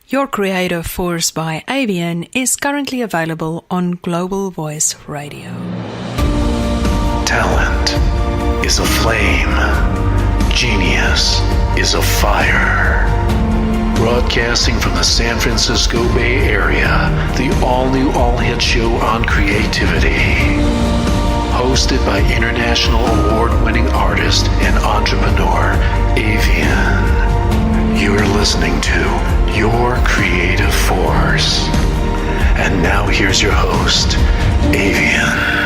Your Creative Force by Avianne is currently available on Global Voice Radio. Talent is a flame. Genius is a fire. Broadcasting from the San Francisco Bay Area, the all-new all-hit show on creativity. Hosted by international award-winning artist and entrepreneur, Avianne. You're listening to Your Creative Force. And now here's your host, Avianne.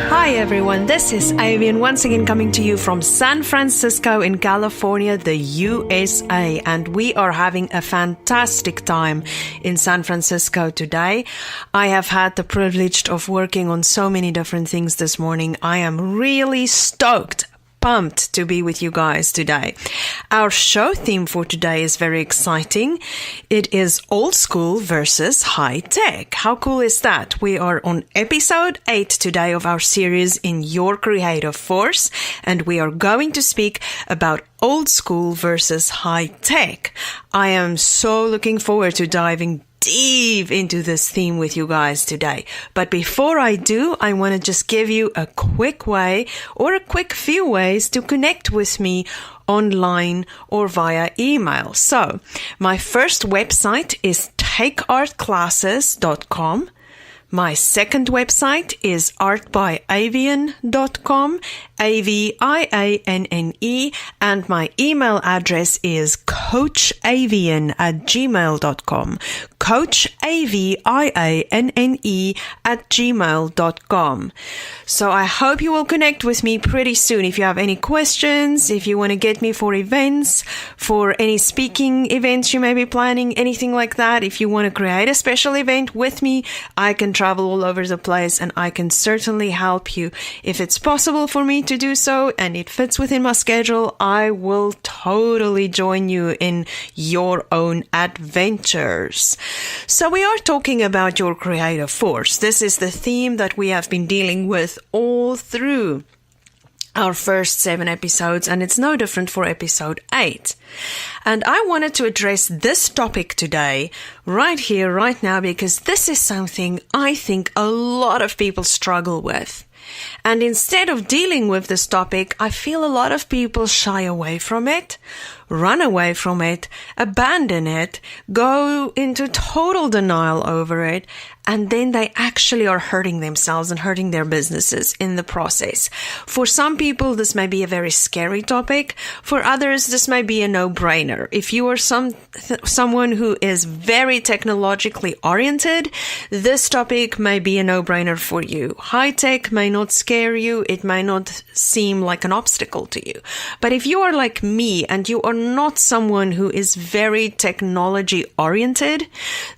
Hi everyone, this is Avianne once again coming to you from San Francisco in California, the USA, and we are having a fantastic time in San Francisco today. I have had the privilege of working on so many different things this morning. I am really pumped to be with you guys today. Our show theme for today is very exciting. It is old school versus high tech. How cool is that? We are on episode 8 today of our series in Your Creative Force, and we are going to speak about old school versus high tech. I am so looking forward to diving deep into this theme with you guys today. But before I do, I want to just give you a quick way or a quick few ways to connect with me online or via email. So my first website is takeartclasses.com. My second website is artbyavianne.com, Avianne, and my email address is coachavianne@gmail.com, coachavianne@gmail.com. So I hope you will connect with me pretty soon. If you have any questions, if you want to get me for events, for any speaking events you may be planning, anything like that, if you want to create a special event with me, I can travel all over the place and I can certainly help you. If it's possible for me to do so and it fits within my schedule, I will totally join you in your own adventures. So we are talking about your creative force. This is the theme that we have been dealing with all through our first 7 episodes, and it's no different for episode 8. And I wanted to address this topic today, right here, right now, because this is something I think a lot of people struggle with. And instead of dealing with this topic, I feel a lot of people shy away from it, run away from it, abandon it, go into total denial over it, and then they actually are hurting themselves and hurting their businesses in the process. For some people, this may be a very scary topic. For others, this may be a no-brainer. If you are someone who is very technologically oriented, this topic may be a no-brainer for you. High tech may not scare you. It may not seem like an obstacle to you. But if you are like me and you are not someone who is very technology oriented,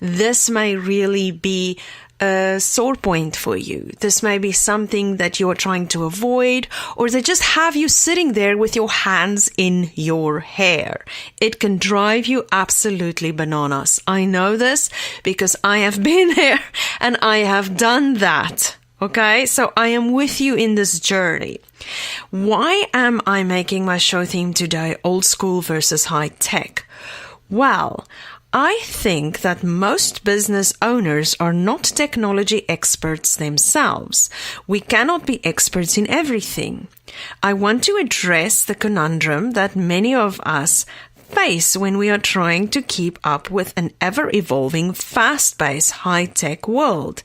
this may really be a sore point for you. This may be something that you're trying to avoid, or they just have you sitting there with your hands in your hair. It can drive you absolutely bananas. I know this because I have been there and I have done that. Okay, so I am with you in this journey. Why am I making my show theme today old school versus high tech? Well, I think that most business owners are not technology experts themselves. We cannot be experts in everything. I want to address the conundrum that many of us face when we are trying to keep up with an ever-evolving, fast-paced, high-tech world.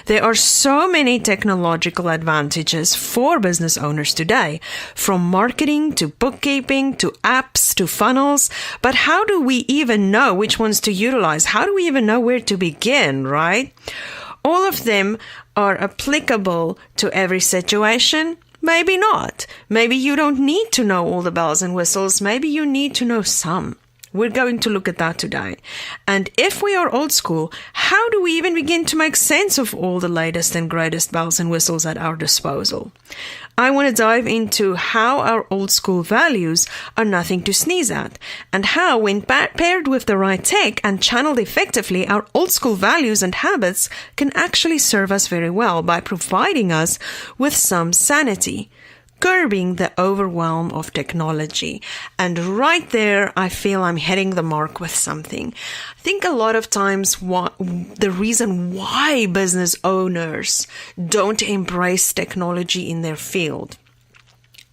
There are so many technological advantages for business owners today, from marketing to bookkeeping to apps to funnels. But how do we even know which ones to utilize? How do we even know where to begin, right? All of them are applicable to every situation. Maybe not. Maybe you don't need to know all the bells and whistles. Maybe you need to know some. We're going to look at that today. And if we are old school, how do we even begin to make sense of all the latest and greatest bells and whistles at our disposal? I want to dive into how our old school values are nothing to sneeze at, and how, when paired with the right tech and channeled effectively, our old school values and habits can actually serve us very well by providing us with some sanity. curbing the overwhelm of technology. And right there, I feel I'm hitting the mark with something. I think a lot of times the reason why business owners don't embrace technology in their field,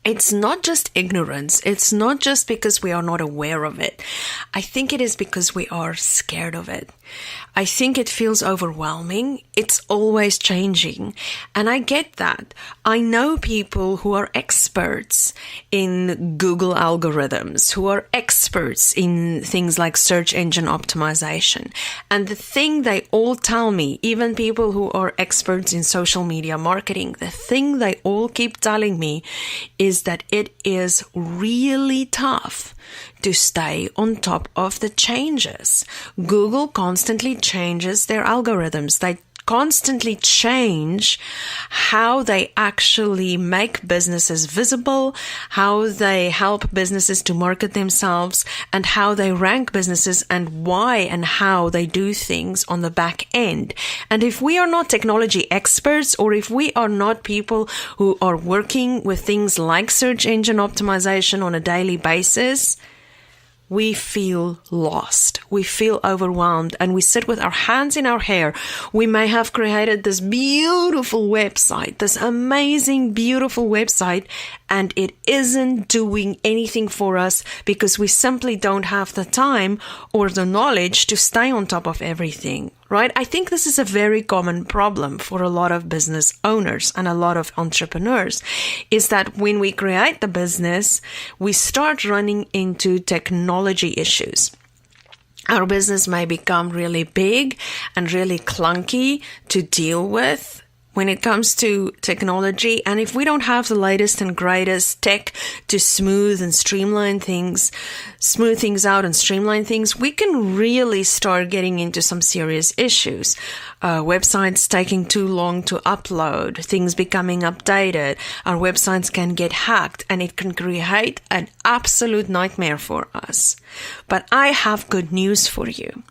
it's not just ignorance. It's not just because we are not aware of it. I think it is because we are scared of it. I think it feels overwhelming. It's always changing. And I get that. I know people who are experts in Google algorithms, who are experts in things like search engine optimization. And the thing they all tell me, even people who are experts in social media marketing, the thing they all keep telling me is that it is really tough to stay on top of the changes. Google constantly changes their algorithms. They constantly change how they actually make businesses visible, how they help businesses to market themselves, and how they rank businesses and why and how they do things on the back end. And if we are not technology experts, or if we are not people who are working with things like search engine optimization on a daily basis, we feel lost, we feel overwhelmed, and we sit with our hands in our hair. We may have created this beautiful website, this amazing, beautiful website, and it isn't doing anything for us because we simply don't have the time or the knowledge to stay on top of everything, right? I think this is a very common problem for a lot of business owners and a lot of entrepreneurs, is that when we create the business, we start running into technology issues. Our business may become really big and really clunky to deal with when it comes to technology. And if we don't have the latest and greatest tech to smooth things out and streamline things, we can really start getting into some serious issues. Websites taking too long to upload, things becoming updated, our websites can get hacked, and it can create an absolute nightmare for us. But I have good news for you.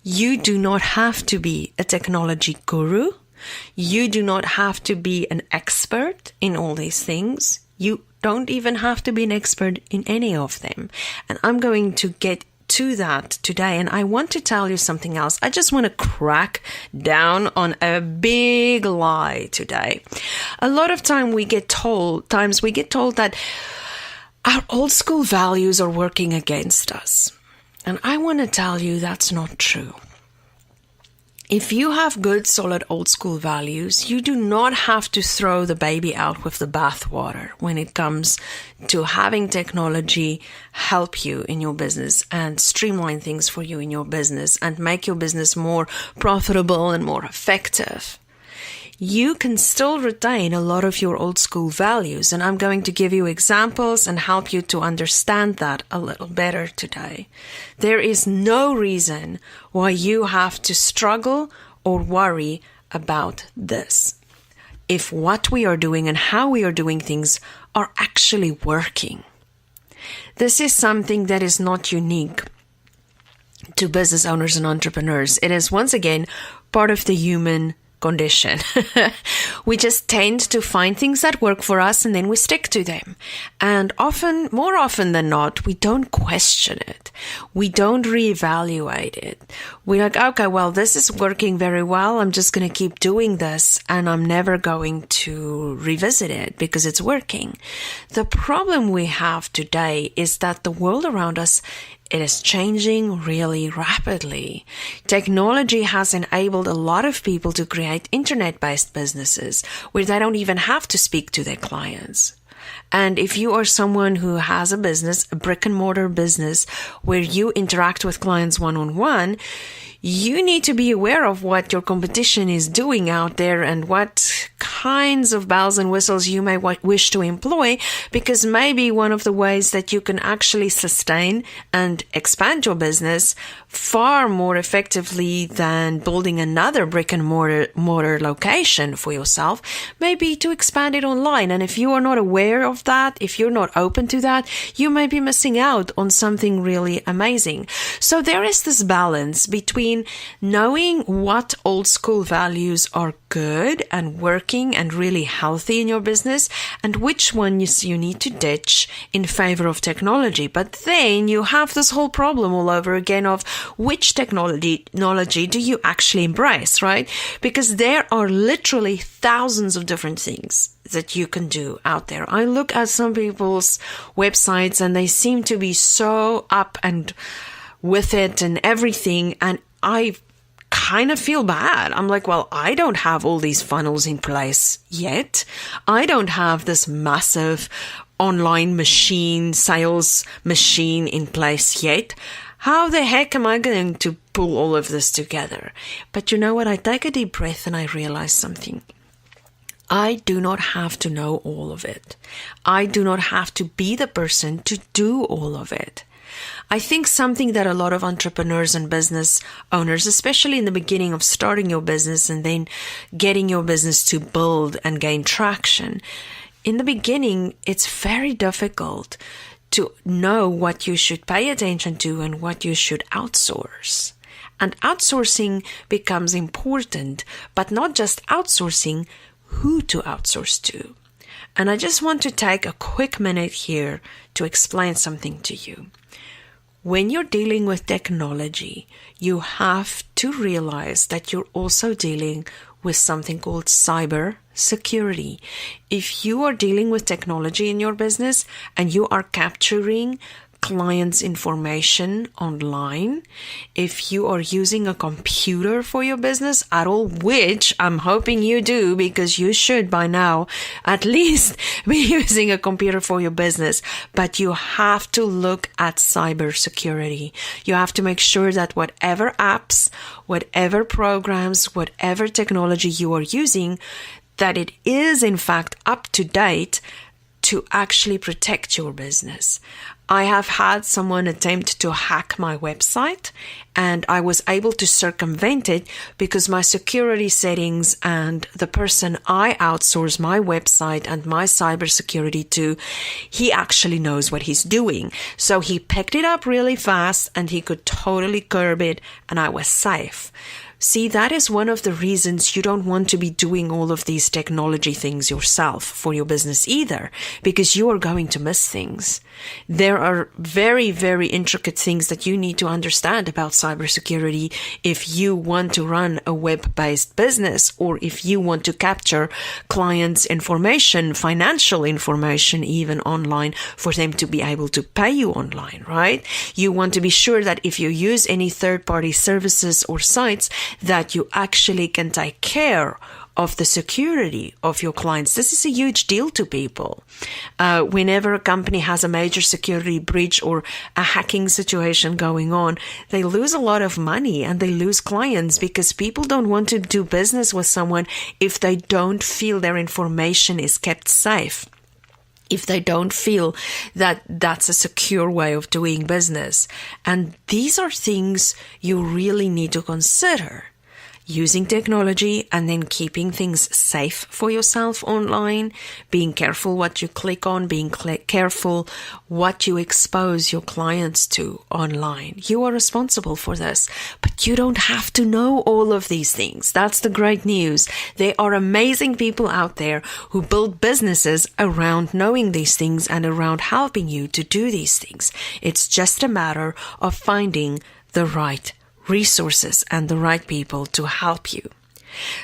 You do not have to be a technology guru. You do not have to be an expert in all these things. You don't even have to be an expert in any of them. And I'm going to get to that today. And I want to tell you something else. I just want to crack down on a big lie today. A lot of times we get told that our old school values are working against us. And I want to tell you that's not true. If you have good, solid, old school values, you do not have to throw the baby out with the bathwater when it comes to having technology help you in your business and streamline things for you in your business and make your business more profitable and more effective. You can still retain a lot of your old school values, and I'm going to give you examples and help you to understand that a little better today. There is no reason why you have to struggle or worry about this. If what we are doing and how we are doing things are actually working. This is something that is not unique to business owners and entrepreneurs. It is, once again, part of the human condition. We just tend to find things that work for us and then we stick to them. And more often than not, we don't question it. We don't reevaluate it. We're like, okay, well, this is working very well. I'm just going to keep doing this and I'm never going to revisit it because it's working. The problem we have today is that the world around us, it is changing really rapidly. Technology has enabled a lot of people to create internet-based businesses where they don't even have to speak to their clients. And if you are someone who has a business, a brick and mortar business, where you interact with clients one-on-one, you need to be aware of what your competition is doing out there and what kinds of bells and whistles you may wish to employ, because maybe one of the ways that you can actually sustain and expand your business far more effectively than building another brick and mortar location for yourself may be to expand it online. And if you are not aware of that, if you're not open to that, you may be missing out on something really amazing. So there is this balance between knowing what old school values are good and working and really healthy in your business, and which ones you need to ditch in favor of technology. But then you have this whole problem all over again of which technology do you actually embrace, right? Because there are literally thousands of different things that you can do out there. I look at some people's websites and they seem to be so up and with it and everything, and I kind of feel bad. I'm like, well, I don't have all these funnels in place yet. I don't have this massive online sales machine in place yet. How the heck am I going to pull all of this together? But you know what? I take a deep breath and I realize something. I do not have to know all of it. I do not have to be the person to do all of it. I think something that a lot of entrepreneurs and business owners, especially in the beginning of starting your business and then getting your business to build and gain traction, in the beginning, it's very difficult to know what you should pay attention to and what you should outsource. And outsourcing becomes important, but not just outsourcing, who to outsource to. And I just want to take a quick minute here to explain something to you. When you're dealing with technology, you have to realize that you're also dealing with something called cyber security. If you are dealing with technology in your business and you are capturing clients' information online, if you are using a computer for your business at all, which I'm hoping you do because you should by now at least be using a computer for your business, but you have to look at cybersecurity. You have to make sure that whatever apps, whatever programs, whatever technology you are using, that it is in fact up to date to actually protect your business. I have had someone attempt to hack my website and I was able to circumvent it because my security settings and the person I outsource my website and my cybersecurity to, he actually knows what he's doing. So he picked it up really fast and he could totally curb it and I was safe. See, that is one of the reasons you don't want to be doing all of these technology things yourself for your business either, because you are going to miss things. There are very, very intricate things that you need to understand about cybersecurity if you want to run a web-based business or if you want to capture clients' information, financial information, even online for them to be able to pay you online, right? You want to be sure that if you use any third-party services or sites, that you actually can take care of the security of your clients. This is a huge deal to people. Whenever a company has a major security breach or a hacking situation going on, they lose a lot of money and they lose clients because people don't want to do business with someone if they don't feel their information is kept safe. If they don't feel that that's a secure way of doing business. And these are things you really need to consider. Using technology and then keeping things safe for yourself online, being careful what you click on, being careful what you expose your clients to online. You are responsible for this, but you don't have to know all of these things. That's the great news. There are amazing people out there who build businesses around knowing these things and around helping you to do these things. It's just a matter of finding the right resources and the right people to help you.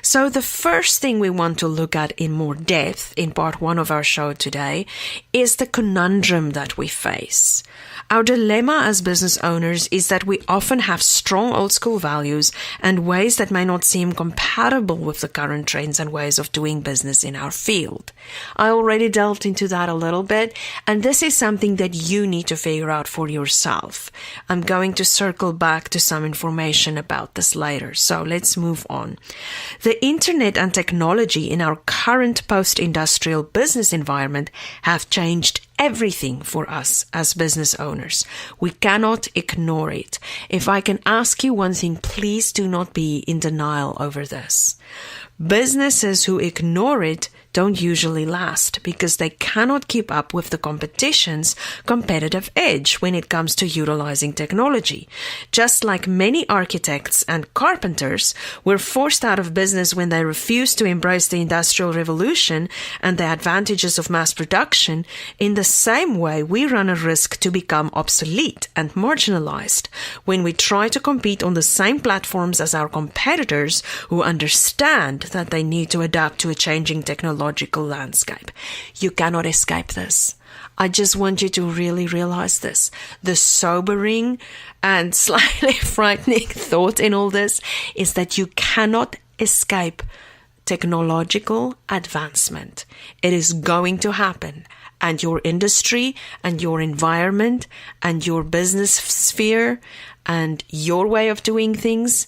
So the first thing we want to look at in more depth in part 1 of our show today is the conundrum that we face. Our dilemma as business owners is that we often have strong old school values and ways that may not seem compatible with the current trends and ways of doing business in our field. I already delved into that a little bit, and this is something that you need to figure out for yourself. I'm going to circle back to some information about this later, so let's move on. The internet and technology in our current post-industrial business environment have changed everything for us as business owners. We cannot ignore it. If I can ask you one thing, please do not be in denial over this. Businesses who ignore it don't usually last because they cannot keep up with the competition's competitive edge when it comes to utilizing technology. Just like many architects and carpenters were forced out of business when they refused to embrace the Industrial Revolution and the advantages of mass production, in the same way we run a risk to become obsolete and marginalized when we try to compete on the same platforms as our competitors who understand that they need to adapt to a changing technological landscape. You cannot escape this. I just want you to really realize this. The sobering and slightly frightening thought in all this is that you cannot escape technological advancement. It is going to happen. And your industry and your environment and your business sphere and your way of doing things,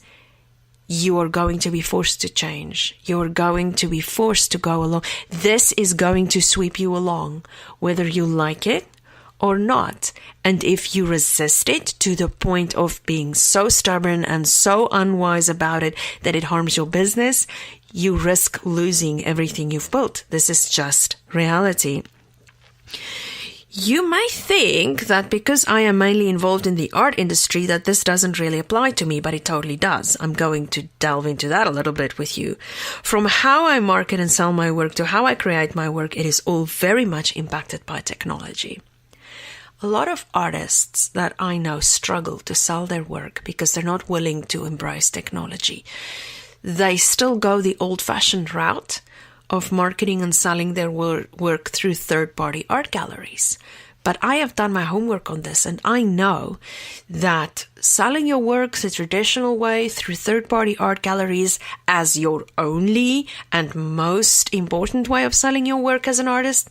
you are going to be forced to change. You're going to be forced to go along. This is going to sweep you along, whether you like it or not. And if you resist it to the point of being so stubborn and so unwise about it that it harms your business, you risk losing everything you've built. This is just reality. You may think that because I am mainly involved in the art industry that this doesn't really apply to me, but it totally does. I'm going to delve into that a little bit with you. From how I market and sell my work to how I create my work, it is all very much impacted by technology. A lot of artists that I know struggle to sell their work because they're not willing to embrace technology. They still go the old-fashioned route of marketing and selling their work through third-party art galleries. But I have done my homework on this, and I know that selling your work the traditional way through third-party art galleries as your only and most important way of selling your work as an artist,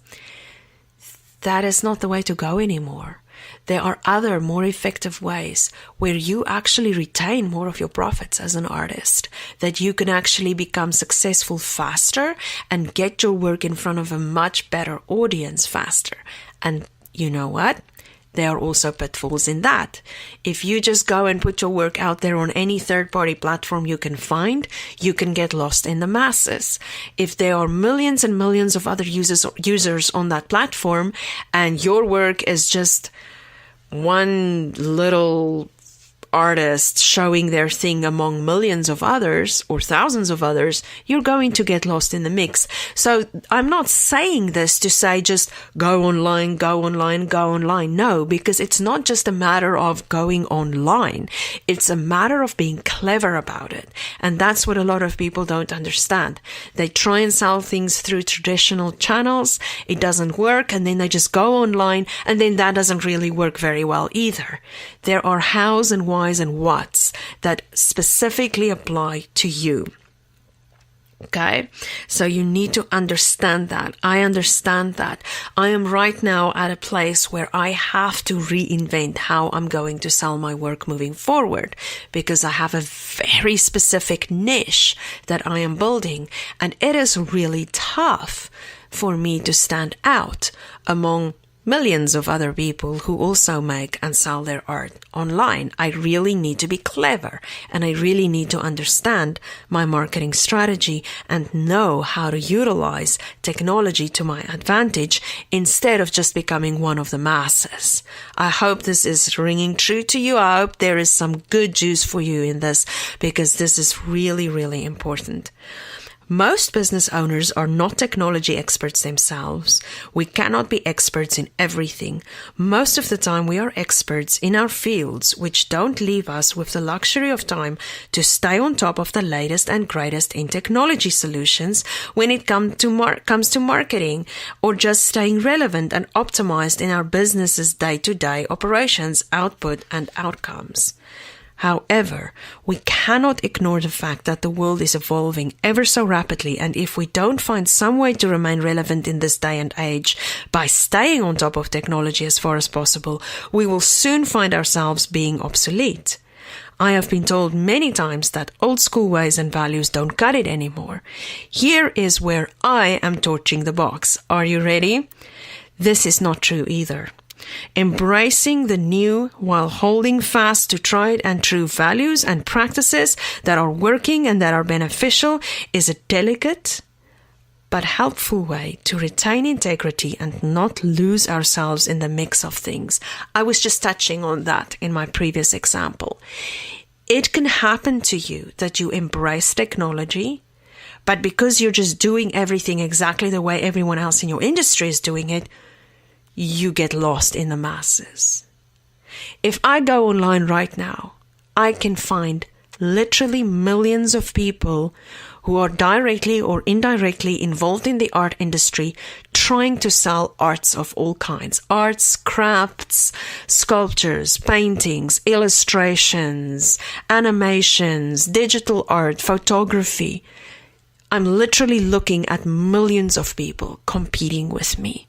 that is not the way to go anymore. There are other more effective ways where you actually retain more of your profits as an artist, that you can actually become successful faster and get your work in front of a much better audience faster. And you know what? There are also pitfalls in that. If you just go and put your work out there on any third-party platform you can find, you can get lost in the masses. If there are millions and millions of other users on that platform and your work is just one little artist showing their thing among millions of others or thousands of others, you're going to get lost in the mix. So I'm not saying this to say just go online, go online, go online. No, because it's not just a matter of going online. It's a matter of being clever about it. And that's what a lot of people don't understand. They try and sell things through traditional channels. It doesn't work. And then they just go online. And then that doesn't really work very well either. There are hows and whys and whats that specifically apply to you. Okay, so you need to understand that. I understand that. I am right now at a place where I have to reinvent how I'm going to sell my work moving forward because I have a very specific niche that I am building, and it is really tough for me to stand out among millions of other people who also make and sell their art online. I really need to be clever, and I really need to understand my marketing strategy and know how to utilize technology to my advantage instead of just becoming one of the masses. I hope this is ringing true to you. I hope there is some good juice for you in this, because this is really, really important. Most business owners are not technology experts themselves. We cannot be experts in everything. Most of the time we are experts in our fields, which don't leave us with the luxury of time to stay on top of the latest and greatest in technology solutions when it comes to marketing, or just staying relevant and optimized in our business's day-to-day operations, output and outcomes. However, we cannot ignore the fact that the world is evolving ever so rapidly, and if we don't find some way to remain relevant in this day and age by staying on top of technology as far as possible, we will soon find ourselves being obsolete. I have been told many times that old school ways and values don't cut it anymore. Here is where I am torching the box. Are you ready? This is not true either. Embracing the new while holding fast to tried and true values and practices that are working and that are beneficial is a delicate but helpful way to retain integrity and not lose ourselves in the mix of things. I was just touching on that in my previous example. It can happen to you that you embrace technology, but because you're just doing everything exactly the way everyone else in your industry is doing it, you get lost in the masses. If I go online right now, I can find literally millions of people who are directly or indirectly involved in the art industry trying to sell arts of all kinds. Arts, crafts, sculptures, paintings, illustrations, animations, digital art, photography. I'm literally looking at millions of people competing with me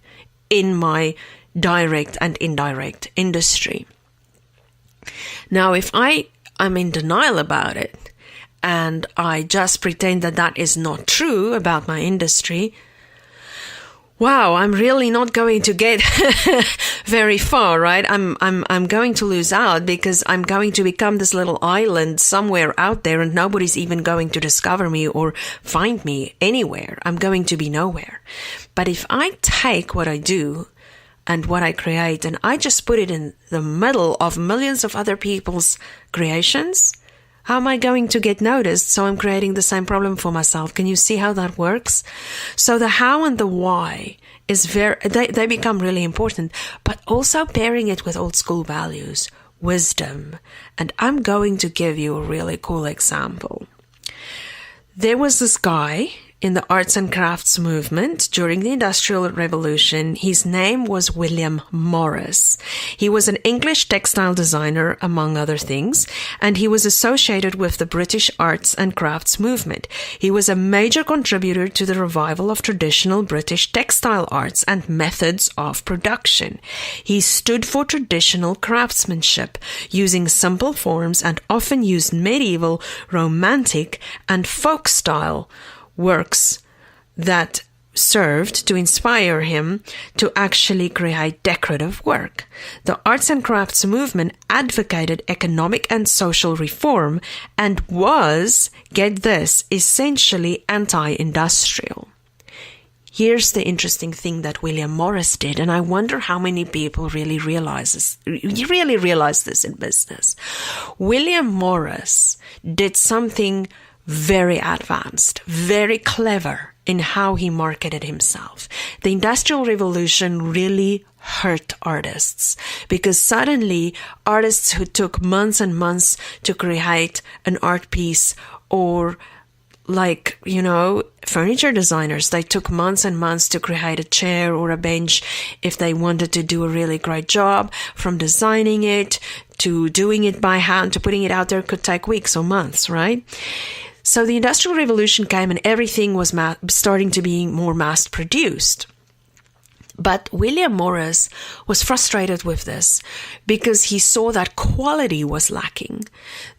in my direct and indirect industry. Now, if I'm in denial about it, and I just pretend that that is not true about my industry, wow, I'm really not going to get very far, right? I'm going to lose out because I'm going to become this little island somewhere out there and nobody's even going to discover me or find me anywhere. I'm going to be nowhere. But if I take what I do and what I create and I just put it in the middle of millions of other people's creations, how am I going to get noticed? So I'm creating the same problem for myself. Can you see how that works? So the how and the why is they become really important, but also pairing it with old school values, wisdom. And I'm going to give you a really cool example. There was this guy in the arts and crafts movement during the Industrial Revolution. His name was William Morris. He was an English textile designer, among other things, and he was associated with the British arts and crafts movement. He was a major contributor to the revival of traditional British textile arts and methods of production. He stood for traditional craftsmanship, using simple forms and often used medieval, romantic, and folk style works that served to inspire him to actually create decorative work. The arts and crafts movement advocated economic and social reform and was, get this, essentially anti-industrial. Here's the interesting thing that William Morris did, and I wonder how many people really realize this in business. William Morris did something very advanced, very clever in how he marketed himself. The Industrial Revolution really hurt artists because suddenly artists who took months and months to create an art piece, or like, furniture designers, they took months and months to create a chair or a bench if they wanted to do a really great job. From designing it to doing it by hand to putting it out there could take weeks or months, right? So the Industrial Revolution came and everything was starting to be more mass-produced. But William Morris was frustrated with this because he saw that quality was lacking.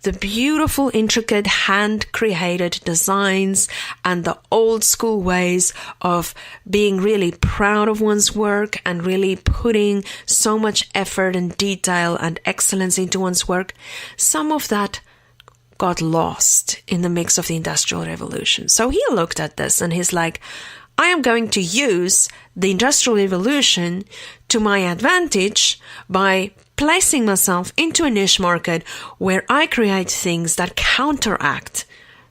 The beautiful, intricate, hand-created designs and the old-school ways of being really proud of one's work and really putting so much effort and detail and excellence into one's work, some of that got lost in the mix of the Industrial Revolution. So he looked at this and he's like, I am going to use the Industrial Revolution to my advantage by placing myself into a niche market where I create things that counteract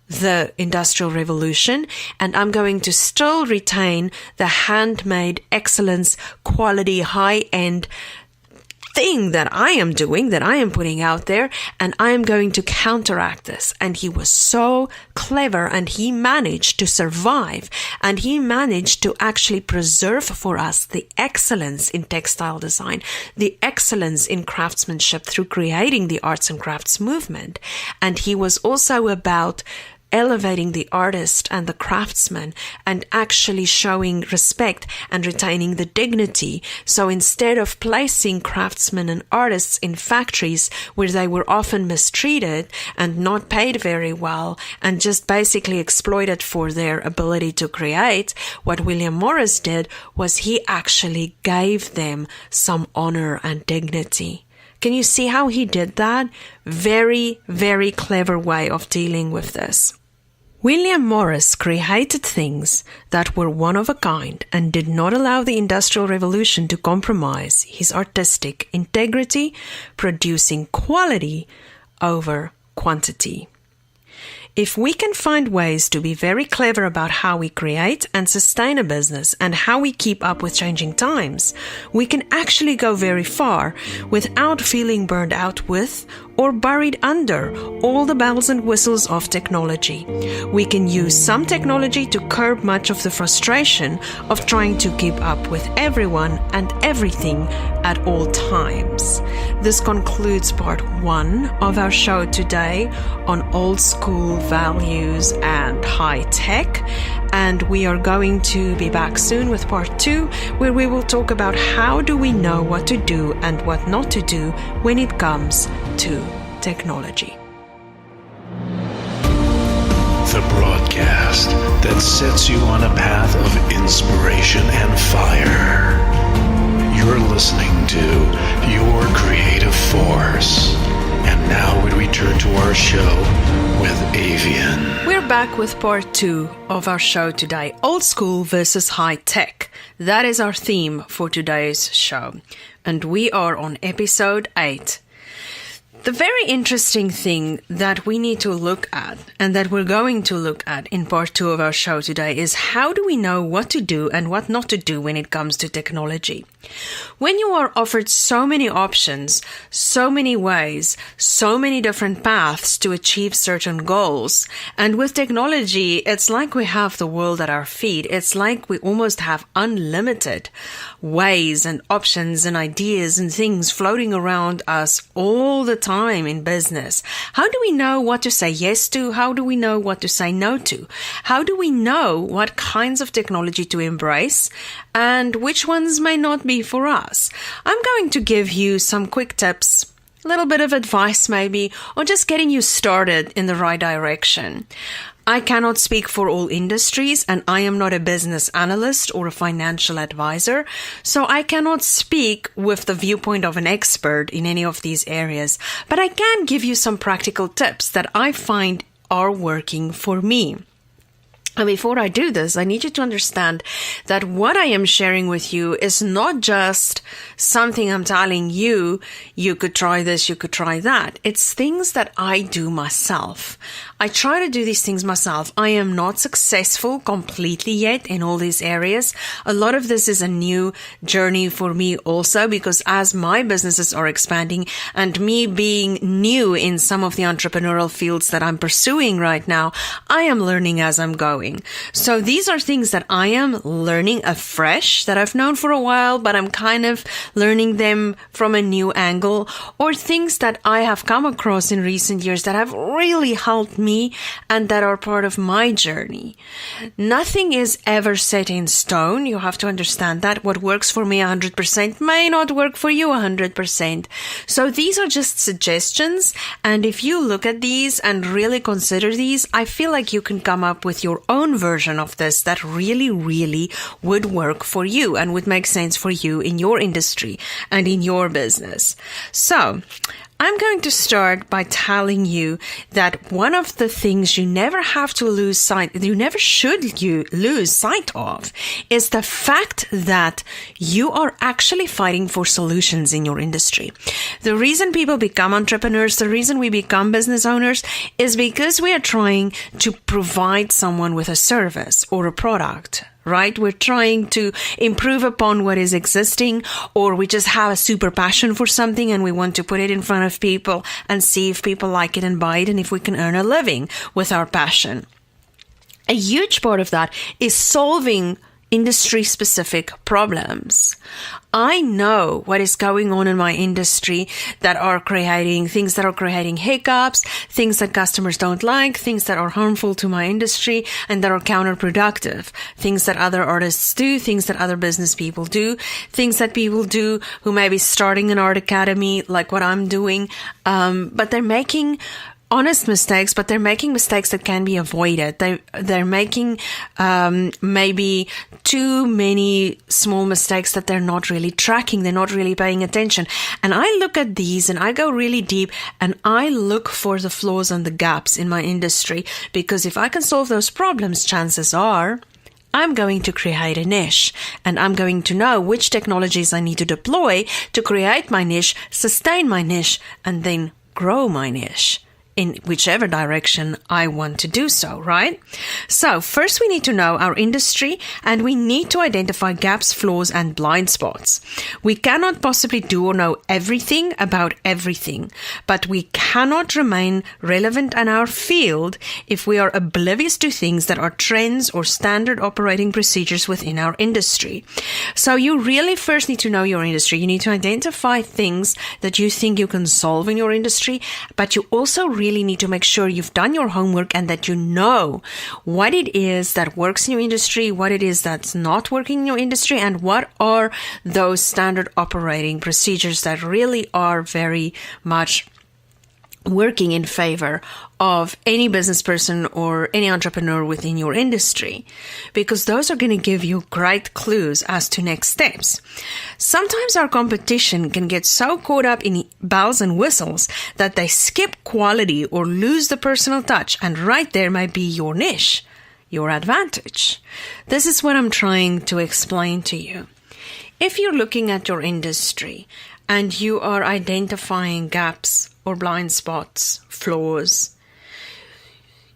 the Industrial Revolution, and I'm going to still retain the handmade excellence, quality, high-end thing that I am doing, that I am putting out there, and I am going to counteract this. And he was so clever, and he managed to survive, and he managed to actually preserve for us the excellence in textile design, the excellence in craftsmanship through creating the arts and crafts movement. And he was also about elevating the artist and the craftsman and actually showing respect and retaining the dignity. So instead of placing craftsmen and artists in factories where they were often mistreated and not paid very well and just basically exploited for their ability to create, what William Morris did was he actually gave them some honor and dignity. Can you see how he did that? Very, very clever way of dealing with this. William Morris created things that were one of a kind and did not allow the Industrial Revolution to compromise his artistic integrity, producing quality over quantity. If we can find ways to be very clever about how we create and sustain a business and how we keep up with changing times, we can actually go very far without feeling burned out with or buried under all the bells and whistles of technology. We can use some technology to curb much of the frustration of trying to keep up with everyone and everything at all times. This concludes part 1 of our show today on old school values and high tech. And we are going to be back soon with part 2, where we will talk about how do we know what to do and what not to do when it comes to technology. The broadcast that sets you on a path of inspiration and fire. You're listening to Your Creative Force. And now we return to our show with Avianne. We're back with part 2 of our show today, old school versus high tech. That is our theme for today's show. And we are on episode 8. The very interesting thing that we need to look at and that we're going to look at in part 2 of our show today is how do we know what to do and what not to do when it comes to technology? When you are offered so many options, so many ways, so many different paths to achieve certain goals, and with technology, it's like we have the world at our feet. It's like we almost have unlimited ways and options and ideas and things floating around us all the time in business. How do we know what to say yes to? How do we know what to say no to? How do we know what kinds of technology to embrace and which ones may not be for us? I'm going to give you some quick tips, a little bit of advice maybe, or just getting you started in the right direction. I cannot speak for all industries, and I am not a business analyst or a financial advisor, so I cannot speak with the viewpoint of an expert in any of these areas, but I can give you some practical tips that I find are working for me. And before I do this, I need you to understand that what I am sharing with you is not just something I'm telling you, you could try this, you could try that. It's things that I do myself. I try to do these things myself. I am not successful completely yet in all these areas. A lot of this is a new journey for me also, because as my businesses are expanding and me being new in some of the entrepreneurial fields that I'm pursuing right now, I am learning as I'm going. So these are things that I am learning afresh, that I've known for a while, but I'm kind of learning them from a new angle, or things that I have come across in recent years that have really helped me and that are part of my journey. Nothing is ever set in stone. You have to understand that what works for me 100% may not work for you 100%. So these are just suggestions. And if you look at these and really consider these, I feel like you can come up with your own version of this that really, really would work for you and would make sense for you in your industry and in your business. So I'm going to start by telling you that one of the things you never have to lose sight, you never should lose sight of, is the fact that you are actually fighting for solutions in your industry. The reason people become entrepreneurs, the reason we become business owners, is because we are trying to provide someone with a service or a product. Right? We're trying to improve upon what is existing, or we just have a super passion for something and we want to put it in front of people and see if people like it and buy it and if we can earn a living with our passion. A huge part of that is solving industry-specific problems. I know what is going on in my industry that are creating things that are creating hiccups, things that customers don't like, things that are harmful to my industry and that are counterproductive, things that other artists do, things that other business people do, things that people do who may be starting an art academy like what I'm doing, but they're making honest mistakes, but they're making mistakes that can be avoided. They're making maybe too many small mistakes that they're not really tracking. They're not really paying attention. And I look at these and I go really deep and I look for the flaws and the gaps in my industry, because if I can solve those problems, chances are I'm going to create a niche, and I'm going to know which technologies I need to deploy to create my niche, sustain my niche, and then grow my niche in whichever direction I want to do so, right? So first we need to know our industry, and we need to identify gaps, flaws, and blind spots. We cannot possibly do or know everything about everything, but we cannot remain relevant in our field if we are oblivious to things that are trends or standard operating procedures within our industry. So you really first need to know your industry. You need to identify things that you think you can solve in your industry, but you also really need to make sure you've done your homework and that you know what it is that works in your industry, what it is that's not working in your industry, and what are those standard operating procedures that really are very much working in favor of any business person or any entrepreneur within your industry, because those are going to give you great clues as to next steps. Sometimes our competition can get so caught up in bells and whistles that they skip quality or lose the personal touch, and right there might be your niche, your advantage. This is what I'm trying to explain to you. If you're looking at your industry and you are identifying gaps or blind spots, flaws,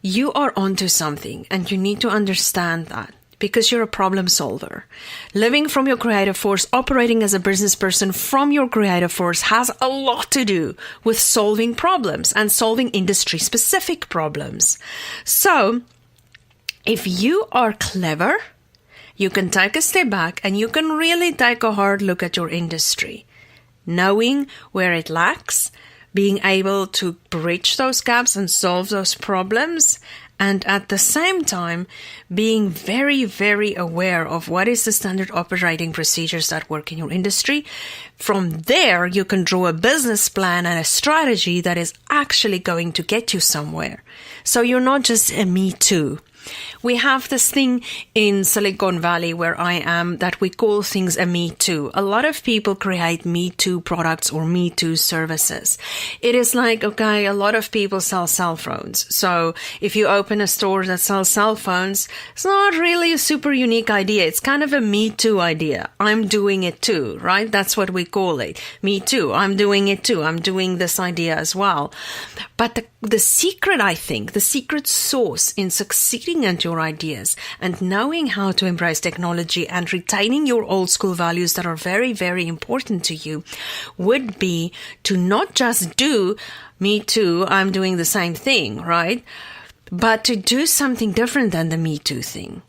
you are onto something, and you need to understand that, because you're a problem solver. Living from your creative force, operating as a business person from your creative force has a lot to do with solving problems and solving industry-specific problems. So, if you are clever, you can take a step back and you can really take a hard look at your industry, knowing where it lacks, being able to bridge those gaps and solve those problems, and at the same time being very, very aware of what is the standard operating procedures that work in your industry. From there, you can draw a business plan and a strategy that is actually going to get you somewhere. So you're not just a me too. We have this thing in Silicon Valley where I am that we call things a Me Too. A lot of people create Me Too products or Me Too services. It is like, okay, a lot of people sell cell phones. So if you open a store that sells cell phones, it's not really a super unique idea. It's kind of a Me Too idea. I'm doing it too, right? That's what we call it. Me Too. I'm doing it too. I'm doing this idea as well. But the secret, I think, the secret sauce in succeeding at your ideas and knowing how to embrace technology and retaining your old school values that are very, very important to you would be to not just do me too, I'm doing the same thing, right? But to do something different than the me too thing.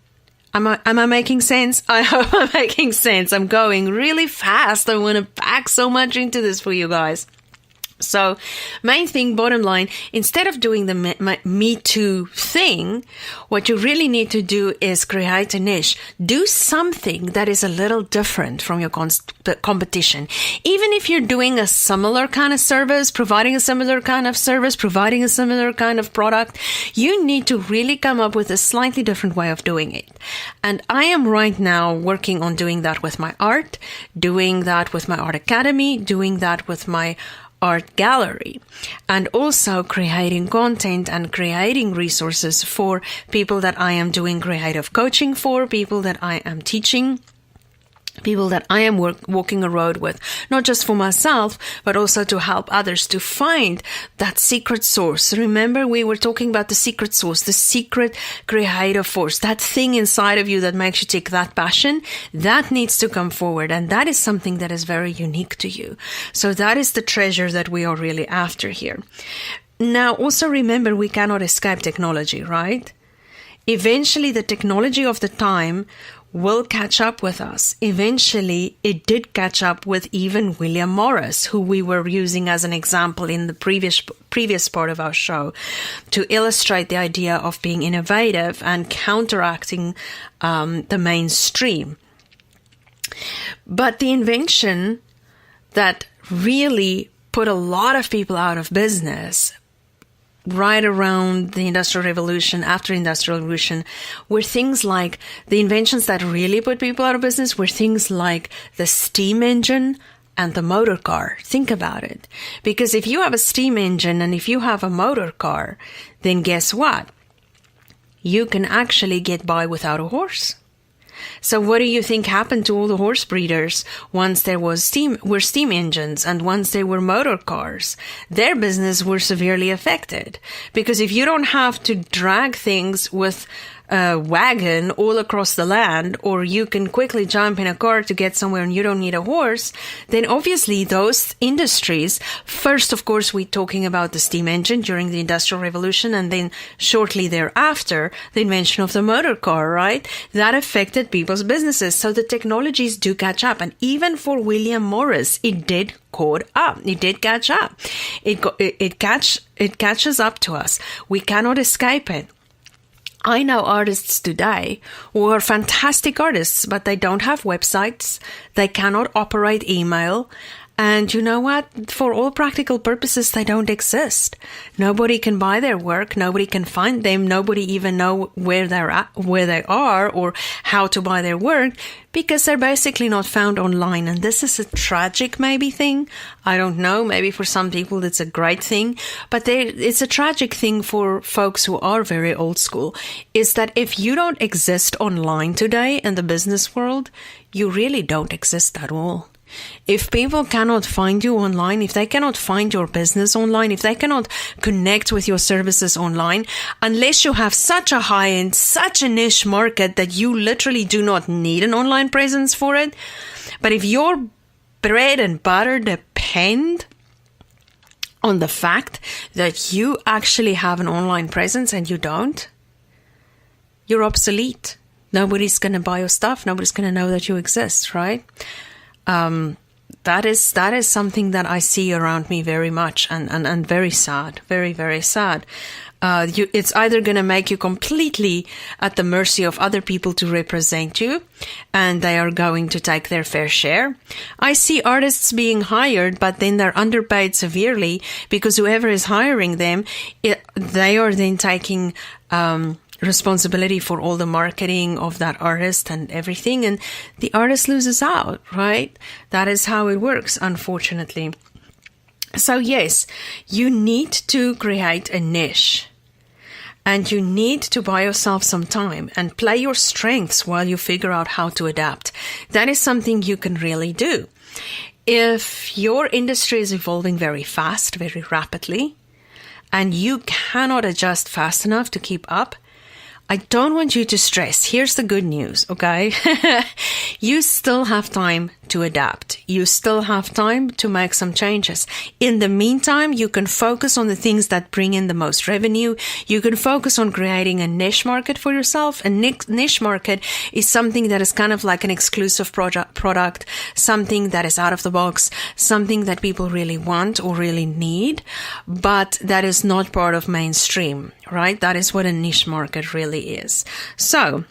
Am I making sense? I hope I'm making sense. I'm going really fast. I want to pack so much into this for you guys. So, main thing, bottom line, instead of doing the Me Too thing, what you really need to do is create a niche. Do something that is a little different from your competition. Even if you're doing a similar kind of service, providing a similar kind of service, providing a similar kind of product, you need to really come up with a slightly different way of doing it. And I am right now working on doing that with my art, doing that with my art academy, doing that with my art gallery, and also creating content and creating resources for people that I am doing creative coaching for, people that I am teaching, people that I am walking a road with, not just for myself, but also to help others to find that secret source. Remember, we were talking about the secret source, the secret creative force, that thing inside of you that makes you tick, that passion, that needs to come forward. And that is something that is very unique to you. So that is the treasure that we are really after here. Now, also remember, we cannot escape technology, right? Eventually, the technology of the time will catch up with us. Eventually, it did catch up with even William Morris, who we were using as an example in the previous part of our show, to illustrate the idea of being innovative and counteracting the mainstream. But the invention that really put a lot of people out of business right around the Industrial Revolution, after Industrial Revolution, were things like the inventions that really put people out of business were things like the steam engine and the motor car. Think about it. Because if you have a steam engine and if you have a motor car, then guess what? You can actually get by without a horse. So what do you think happened to all the horse breeders once there were steam engines and once there were motor cars? Their business were severely affected, because if you don't have to drag things with a wagon all across the land, or you can quickly jump in a car to get somewhere and you don't need a horse, then obviously those industries, first, of course, we're talking about the steam engine during the Industrial Revolution, and then shortly thereafter, the invention of the motor car, right? That affected people's businesses. So the technologies do catch up. And even for William Morris, it did caught up. It did catch up. It catches up to us. We cannot escape it. I know artists today who are fantastic artists, but they don't have websites. They cannot operate email. And you know what? For all practical purposes, they don't exist. Nobody can buy their work. Nobody can find them. Nobody even know where they are or how to buy their work, because they're basically not found online. And this is a tragic maybe thing. I don't know. Maybe for some people it's a great thing, but it's a tragic thing for folks who are very old school, is that if you don't exist online today in the business world, you really don't exist at all. If people cannot find you online, if they cannot find your business online, if they cannot connect with your services online, unless you have such a high-end, such a niche market that you literally do not need an online presence for it. But if your bread and butter depend on the fact that you actually have an online presence and you don't, you're obsolete. Nobody's going to buy your stuff. Nobody's going to know that you exist, right? That is something that I see around me very much, and very sad, very, very sad. It's either going to make you completely at the mercy of other people to represent you, and they are going to take their fair share. I see artists being hired, but then they're underpaid severely, because whoever is hiring them, they are then taking responsibility for all the marketing of that artist and everything, and the artist loses out, right? That is how it works, unfortunately. So yes, you need to create a niche, and you need to buy yourself some time and play your strengths while you figure out how to adapt. That is something you can really do. If your industry is evolving very fast, very rapidly, and you cannot adjust fast enough to keep up, I don't want you to stress. Here's the good news, okay? You still have time to adapt. You still have time to make some changes. In the meantime, you can focus on the things that bring in the most revenue. You can focus on creating a niche market for yourself. A niche market is something that is kind of like an exclusive product, something that is out of the box, something that people really want or really need, but that is not part of mainstream, right? That is what a niche market really is. So,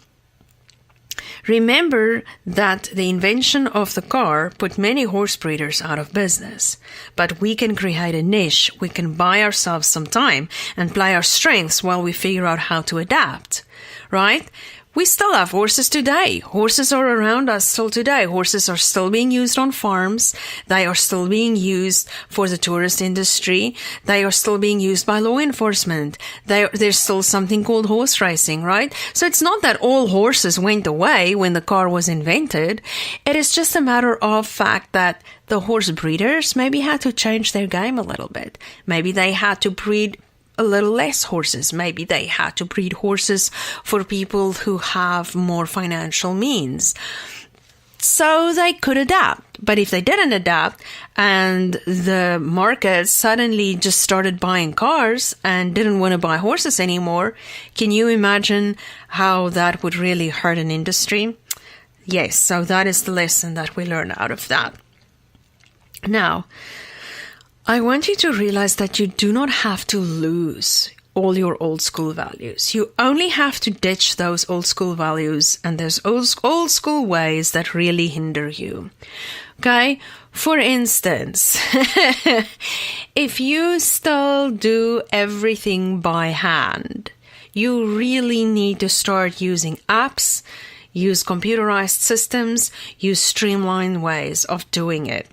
remember that the invention of the car put many horse breeders out of business, but we can create a niche. We can buy ourselves some time and play our strengths while we figure out how to adapt, right? We still have horses today. Horses are around us still today. Horses are still being used on farms. They are still being used for the tourist industry. They are still being used by law enforcement. There's still something called horse racing, right? So it's not that all horses went away when the car was invented. It is just a matter of fact that the horse breeders maybe had to change their game a little bit. Maybe they had to breed a little less horses. Maybe they had to breed horses for people who have more financial means. so they could adapt. But if they didn't adapt and the market suddenly just started buying cars and didn't want to buy horses anymore, can you imagine how that would really hurt an industry? Yes, so that is the lesson that we learn out of that. Now, I want you to realize that you do not have to lose all your old school values. You only have to ditch those old school values and those old school ways that really hinder you. Okay? For instance, if you still do everything by hand, you really need to start using apps, use computerized systems, use streamlined ways of doing it.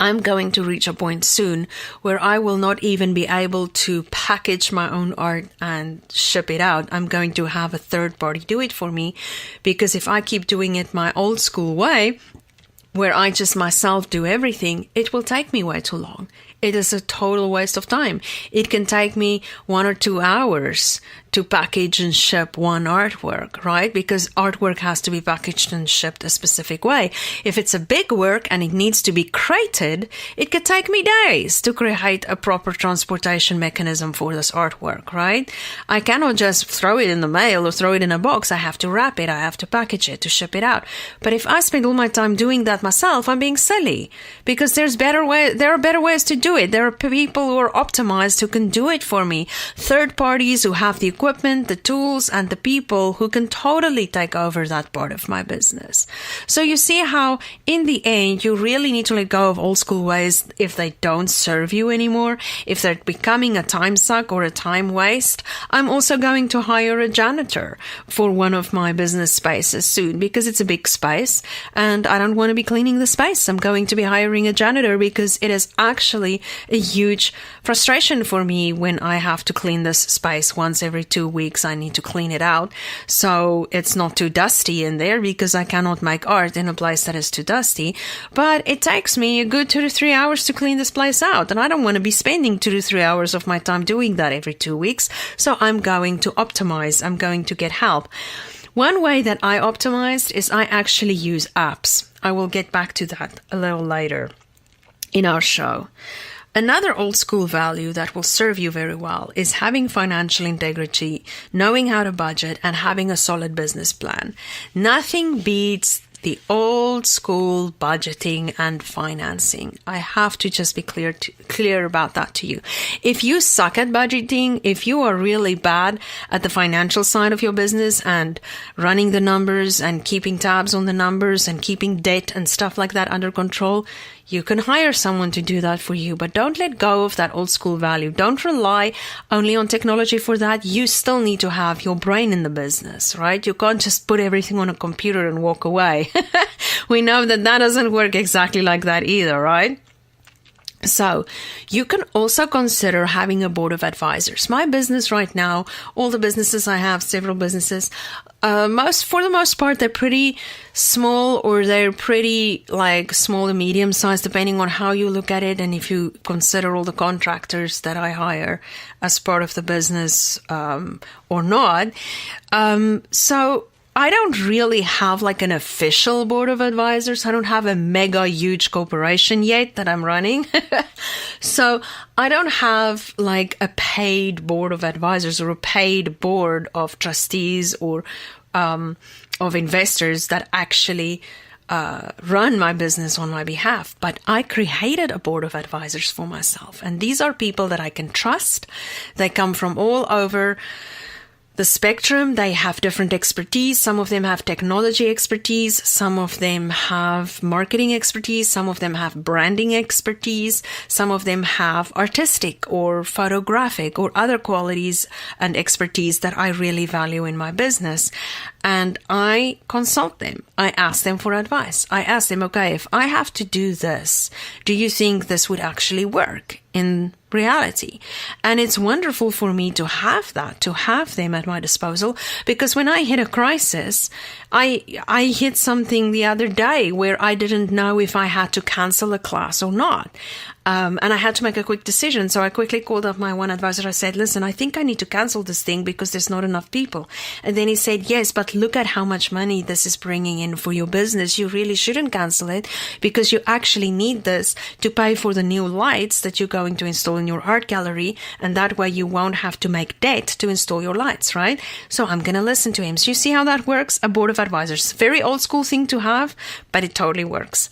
I'm going to reach a point soon where I will not even be able to package my own art and ship it out. I'm going to have a third party do it for me, because if I keep doing it my old school way, where I just myself do everything, it will take me way too long. It is a total waste of time. It can take me 1 or 2 hours to package and ship one artwork, right? Because artwork has to be packaged and shipped a specific way. If it's a big work and it needs to be crated, it could take me days to create a proper transportation mechanism for this artwork, right? I cannot just throw it in the mail or throw it in a box. I have to wrap it. I have to package it to ship it out. But if I spend all my time doing that myself, I'm being silly, because there are better ways to do it. There are people who are optimized who can do it for me. Third parties who have the equipment, the tools, and the people who can totally take over that part of my business. So you see how in the end you really need to let go of old school ways if they don't serve you anymore, if they're becoming a time suck or a time waste. I'm also going to hire a janitor for one of my business spaces soon, because it's a big space and I don't want to be cleaning the space. I'm going to be hiring a janitor because it is actually a huge frustration for me when I have to clean this space once every 2 weeks. I need to clean it out so it's not too dusty in there, because I cannot make art in a place that is too dusty. But it takes me a good 2 to 3 hours to clean this place out, and I don't want to be spending 2 to 3 hours of my time doing that every 2 weeks. So I'm going to optimize. I'm going to get help. One way that I optimized is I actually use apps. I will get back to that a little later in our show. Another old school value that will serve you very well is having financial integrity, knowing how to budget, and having a solid business plan. Nothing beats the old school budgeting and financing. I have to just be clear about that to you. If you suck at budgeting, if you are really bad at the financial side of your business and running the numbers and keeping tabs on the numbers and keeping debt and stuff like that under control, you can hire someone to do that for you, but don't let go of that old school value. Don't rely only on technology for that. You still need to have your brain in the business, right? You can't just put everything on a computer and walk away. We know that doesn't work exactly like that either, right? So you can also consider having a board of advisors. My business right now, all the businesses I have, several businesses, for the most part, they're pretty small, or they're pretty like small to medium size, depending on how you look at it. And if you consider all the contractors that I hire as part of the business, or not. So I don't really have like an official board of advisors. I don't have a mega huge corporation yet that I'm running. So I don't have like a paid board of advisors or a paid board of trustees or of investors that actually run my business on my behalf. But I created a board of advisors for myself. And these are people that I can trust. They come from all over the spectrum. They have different expertise. Some of them have technology expertise. Some of them have marketing expertise. Some of them have branding expertise. Some of them have artistic or photographic or other qualities and expertise that I really value in my business. And I consult them. I ask them for advice. I ask them, okay, if I have to do this, do you think this would actually work in reality? And it's wonderful for me to have them at my disposal, because when I hit a crisis, I hit something the other day where I didn't know if I had to cancel a class or not. And I had to make a quick decision. So I quickly called up my one advisor. I said, listen, I think I need to cancel this thing because there's not enough people. And then he said, yes, but look at how much money this is bringing in for your business. You really shouldn't cancel it because you actually need this to pay for the new lights that you're going to install in your art gallery. And that way you won't have to make debt to install your lights, right? So I'm going to listen to him. So you see how that works? A board of advisors. Very old school thing to have, but it totally works.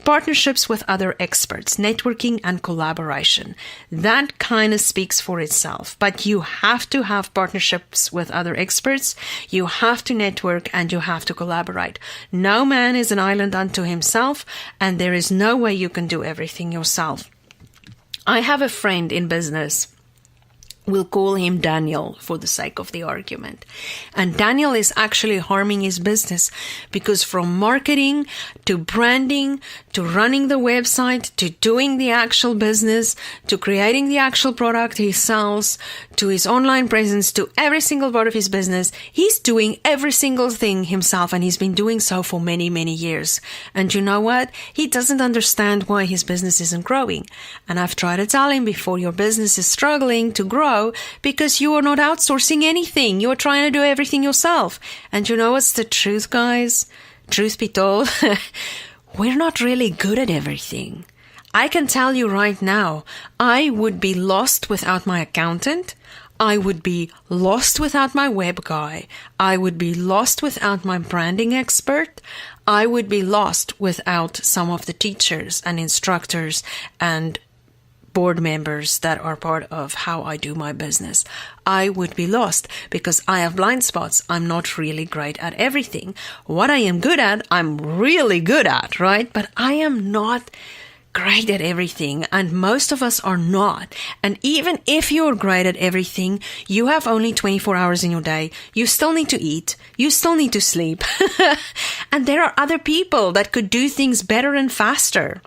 Partnerships with other experts, networking and collaboration. That kind of speaks for itself, but you have to have partnerships with other experts. You have to network and you have to collaborate. No man is an island unto himself, and there is no way you can do everything yourself. I have a friend in business. We'll call him Daniel for the sake of the argument. And Daniel is actually harming his business because from marketing to branding to running the website to doing the actual business to creating the actual product he sells to his online presence to every single part of his business, he's doing every single thing himself, and he's been doing so for many, many years. And you know what? He doesn't understand why his business isn't growing. And I've tried to tell him before, your business is struggling to grow because you are not outsourcing anything. You're trying to do everything yourself. And you know what's the truth, guys? Truth be told, we're not really good at everything. I can tell you right now, I would be lost without my accountant. I would be lost without my web guy. I would be lost without my branding expert. I would be lost without some of the teachers and instructors and board members that are part of how I do my business. I would be lost because I have blind spots. I'm not really great at everything. What I am good at, I'm really good at, right? But I am not great at everything, and most of us are not. And even if you're great at everything, you have only 24 hours in your day. You still need to eat. You still need to sleep. And there are other people that could do things better and faster.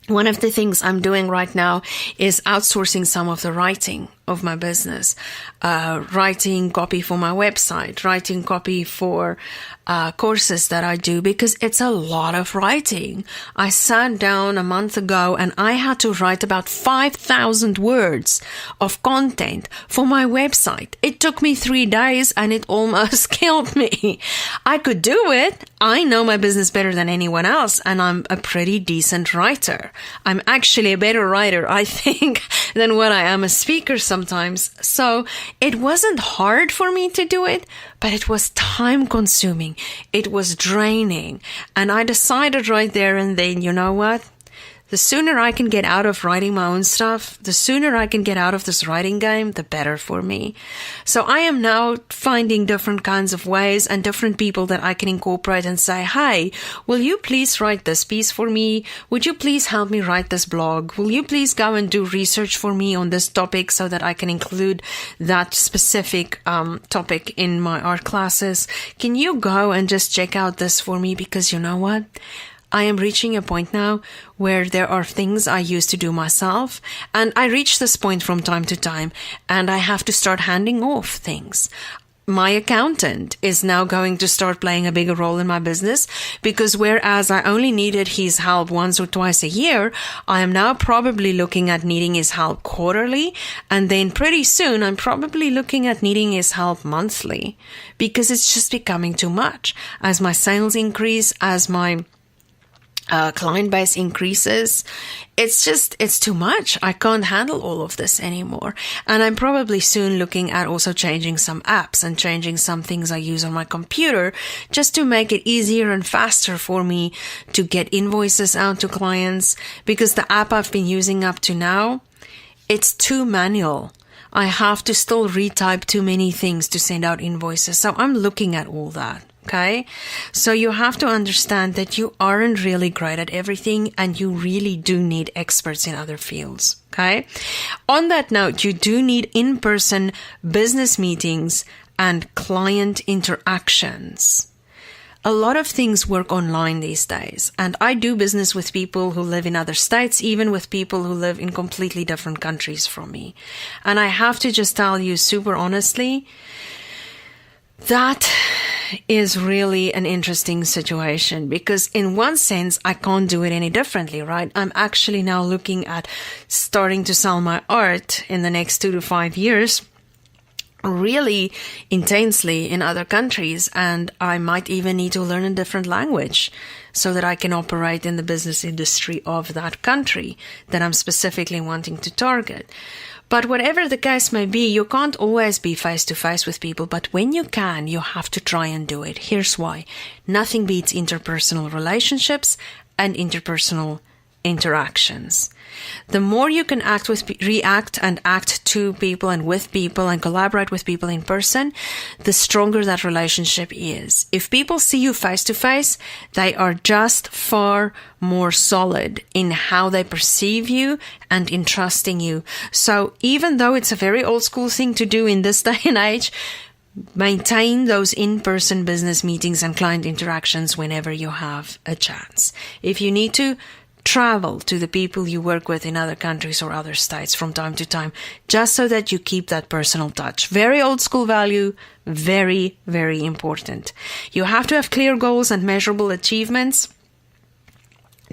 One of the things I'm doing right now is outsourcing some of the writing of my business, writing copy for my website, writing copy for courses that I do, because it's a lot of writing. I sat down a month ago and I had to write about 5,000 words of content for my website. It took me 3 days and it almost killed me. I could do it. I know my business better than anyone else, and I'm a pretty decent writer. I'm actually a better writer, I think, than what I am a speaker sometimes. So it wasn't hard for me to do it, but it was time consuming. It was draining. And I decided right there and then, you know what? The sooner I can get out of writing my own stuff, the sooner I can get out of this writing game, the better for me. So I am now finding different kinds of ways and different people that I can incorporate and say, hey, will you please write this piece for me? Would you please help me write this blog? Will you please go and do research for me on this topic so that I can include that specific topic in my art classes? Can you go and just check out this for me? Because you know what? I am reaching a point now where there are things I used to do myself, and I reach this point from time to time, and I have to start handing off things. My accountant is now going to start playing a bigger role in my business, because whereas I only needed his help once or twice a year, I am now probably looking at needing his help quarterly, and then pretty soon I'm probably looking at needing his help monthly, because it's just becoming too much. As my sales increase, as my client base increases, it's too much. I can't handle all of this anymore. And I'm probably soon looking at also changing some apps and changing some things I use on my computer just to make it easier and faster for me to get invoices out to clients, because the app I've been using up to now, it's too manual. I have to still retype too many things to send out invoices. So I'm looking at all that. Okay, so you have to understand that you aren't really great at everything, and you really do need experts in other fields. Okay, on that note, you do need in-person business meetings and client interactions. A lot of things work online these days, and I do business with people who live in other states, even with people who live in completely different countries from me. And I have to just tell you super honestly that is really an interesting situation because in one sense, I can't do it any differently, right? I'm actually now looking at starting to sell my art in the next 2 to 5 years really intensely in other countries, and I might even need to learn a different language so that I can operate in the business industry of that country that I'm specifically wanting to target. But whatever the case may be, you can't always be face to face with people, but when you can, you have to try and do it. Here's why. Nothing beats interpersonal relationships and interpersonal interactions. The more you can react and act to people and with people and collaborate with people in person, the stronger that relationship is. If people see you face to face, they are just far more solid in how they perceive you and in trusting you. So even though it's a very old school thing to do in this day and age, maintain those in-person business meetings and client interactions whenever you have a chance. If you need to travel to the people you work with in other countries or other states from time to time, just so that you keep that personal touch. Very old school value, very, very important. You have to have clear goals and measurable achievements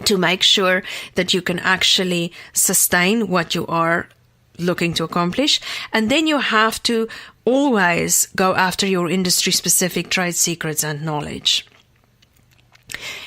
to make sure that you can actually sustain what you are looking to accomplish. And then you have to always go after your industry-specific trade secrets and knowledge.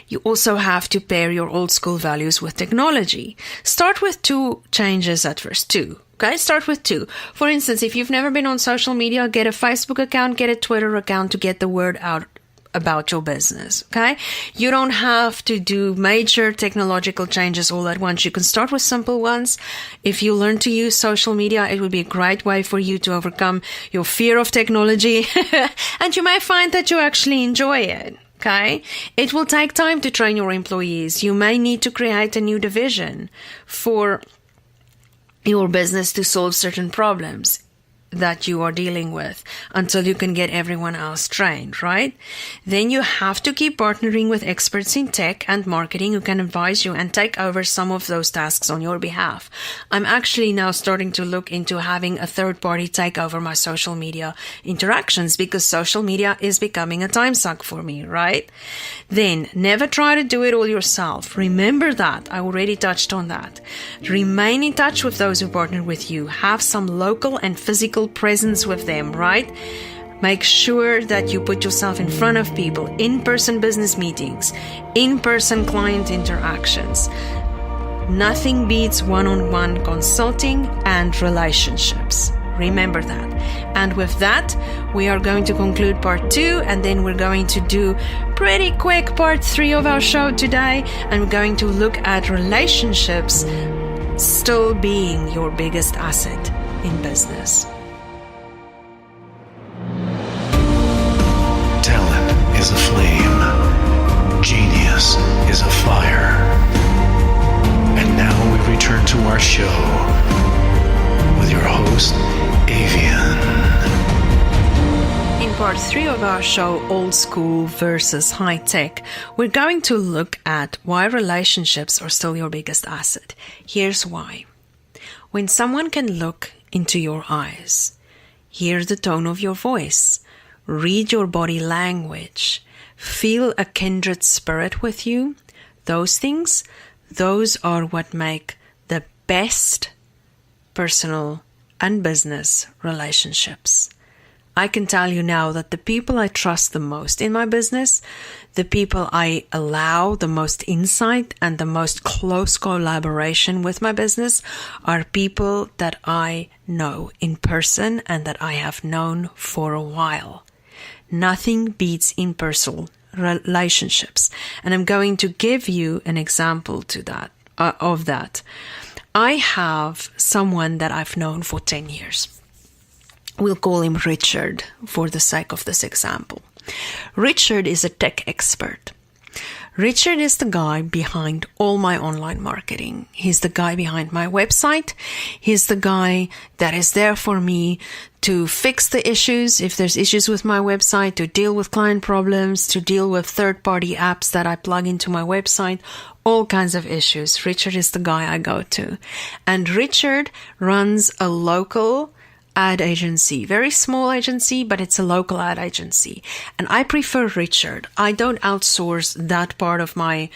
You also have to pair your old school values with technology. Start with 2 changes at first. 2. Okay, start with 2. For instance, if you've never been on social media, get a Facebook account, get a Twitter account to get the word out about your business. Okay, you don't have to do major technological changes all at once. You can start with simple ones. If you learn to use social media, it would be a great way for you to overcome your fear of technology. And you may find that you actually enjoy it. Okay, it will take time to train your employees. You may need to create a new division for your business to solve certain problems that you are dealing with until you can get everyone else trained, right? Then you have to keep partnering with experts in tech and marketing who can advise you and take over some of those tasks on your behalf. I'm actually now starting to look into having a third party take over my social media interactions because social media is becoming a time suck for me, right? Then never try to do it all yourself. Remember that. I already touched on that. Remain in touch with those who partner with you. Have some local and physical presence with them, right? Make sure that you put yourself in front of people, in-person business meetings, in-person client interactions. Nothing beats one-on-one consulting and relationships. Remember that. And with that, we are going to conclude part 2, and then we're going to do pretty quick part 3 of our show today, and we're going to look at relationships still being your biggest asset in business. Is a flame. Genius is a fire. And now we return to our show with your host, Avianne. In part 3 of our show, Old School versus High Tech, we're going to look at why relationships are still your biggest asset. Here's why. When someone can look into your eyes, hear the tone of your voice, read your body language, feel a kindred spirit with you, those things, those are what make the best personal and business relationships. I can tell you now that the people I trust the most in my business, the people I allow the most insight and the most close collaboration with my business are people that I know in person and that I have known for a while. Nothing beats in-person relationships. And I'm going to give you an example to that of that. I have someone that I've known for 10 years. We'll call him Richard for the sake of this example. Richard is a tech expert. Richard is the guy behind all my online marketing. He's the guy behind my website. He's the guy that is there for me to fix the issues, if there's issues with my website, to deal with client problems, to deal with third-party apps that I plug into my website, all kinds of issues. Richard is the guy I go to. And Richard runs a local ad agency, very small agency, but it's a local ad agency. And I prefer Richard. I don't outsource that part of my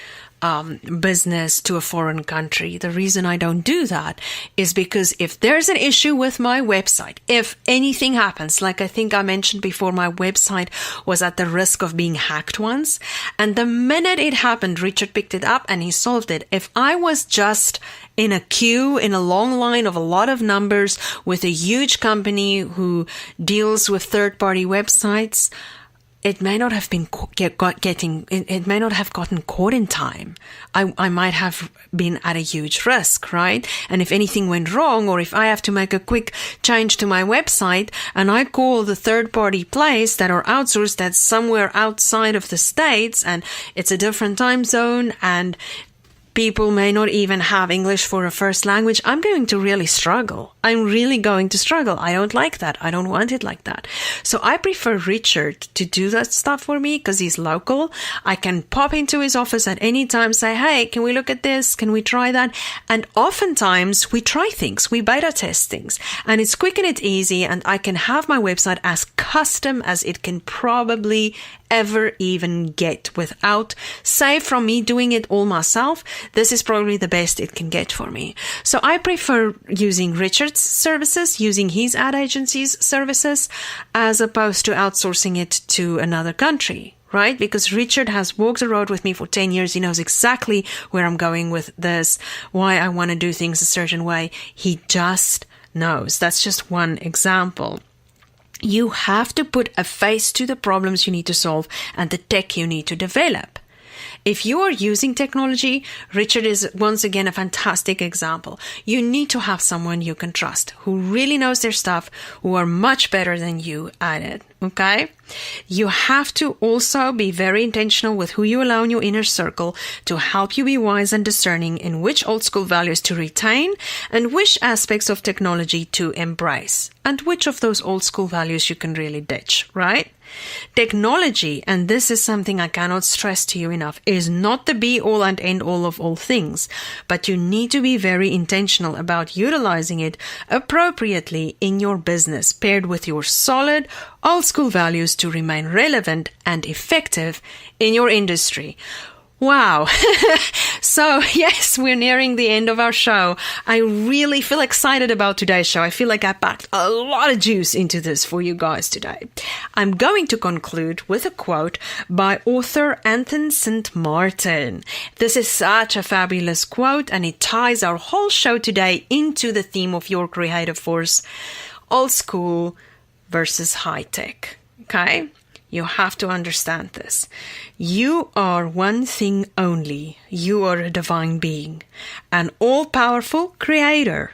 business to a foreign country. The reason I don't do that is because if there's an issue with my website, if anything happens, like I think I mentioned before, my website was at the risk of being hacked once. And the minute it happened, Richard picked it up and he solved it. If I was just in a queue, in a long line of a lot of numbers with a huge company who deals with third-party websites, it may not have been it may not have gotten caught in time. I might have been at a huge risk, right? And if anything went wrong, or if I have to make a quick change to my website and I call the third party place that are outsourced that's somewhere outside of the States and it's a different time zone and people may not even have English for a first language, I'm going to really struggle. I'm really going to struggle. I don't like that. I don't want it like that. So I prefer Richard to do that stuff for me because he's local. I can pop into his office at any time, say, hey, can we look at this? Can we try that? And oftentimes we try things, we beta test things, and it's quick and it's easy, and I can have my website as custom as it can probably ever even get without, say, from me doing it all myself. This is probably the best it can get for me. So I prefer using Richard's services, using his ad agency's services, as opposed to outsourcing it to another country, right? Because Richard has walked the road with me for 10 years. He knows exactly where I'm going with this, why I want to do things a certain way. He just knows. That's just one example. You have to put a face to the problems you need to solve and the tech you need to develop. If you are using technology, Richard is once again a fantastic example. You need to have someone you can trust, who really knows their stuff, who are much better than you at it, okay? You have to also be very intentional with who you allow in your inner circle to help you be wise and discerning in which old school values to retain and which aspects of technology to embrace, and which of those old school values you can really ditch, right? Technology, and this is something I cannot stress to you enough, is not the be-all and end-all of all things, but you need to be very intentional about utilizing it appropriately in your business, paired with your solid, old-school values to remain relevant and effective in your industry. Wow. So yes, we're nearing the end of our show. I really feel excited about today's show. I feel like I packed a lot of juice into this for you guys today. I'm going to conclude with a quote by author Anthony St. Martin. This is such a fabulous quote, and it ties our whole show today into the theme of your creative force, old school versus high tech. Okay? You have to understand this. You are one thing only. You are a divine being, an all-powerful creator.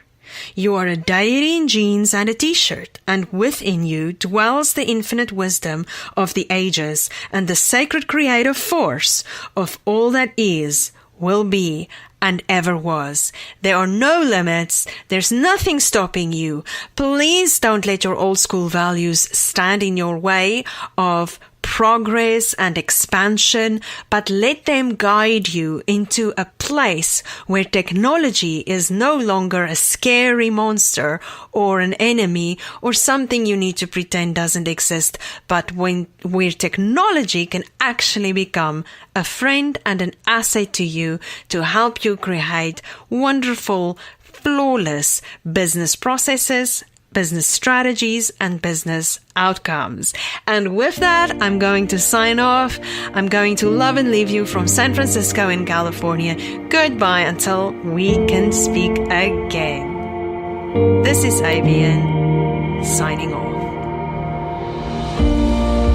You are a deity in jeans and a t-shirt, and within you dwells the infinite wisdom of the ages and the sacred creative force of all that is, will be, and ever was. There are no limits. There's nothing stopping you. Please don't let your old school values stand in your way of progress and expansion, but let them guide you into a place where technology is no longer a scary monster or an enemy or something you need to pretend doesn't exist, but where technology can actually become a friend and an asset to you to help you create wonderful, flawless business processes, business strategies, and business outcomes. And with that, I'm going to sign off. I'm going to love and leave you from San Francisco in California. Goodbye until we can speak again. This is Avianne, signing off.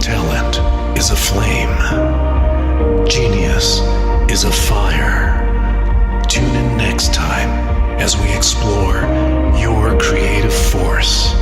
Talent is a flame. Genius is a fire. Tune in next time as we explore your creative force.